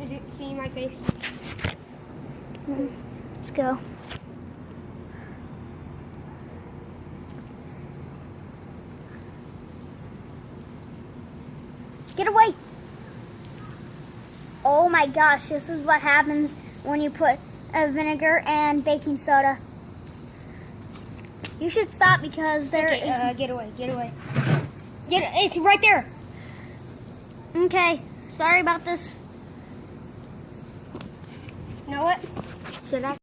Is it seeing my face? Let's go. Get away! Oh my gosh, this is what happens when you put vinegar and baking soda. You should stop because there Okay, is... get away, get away. It's right there. Okay, sorry about this. You know what? Should I?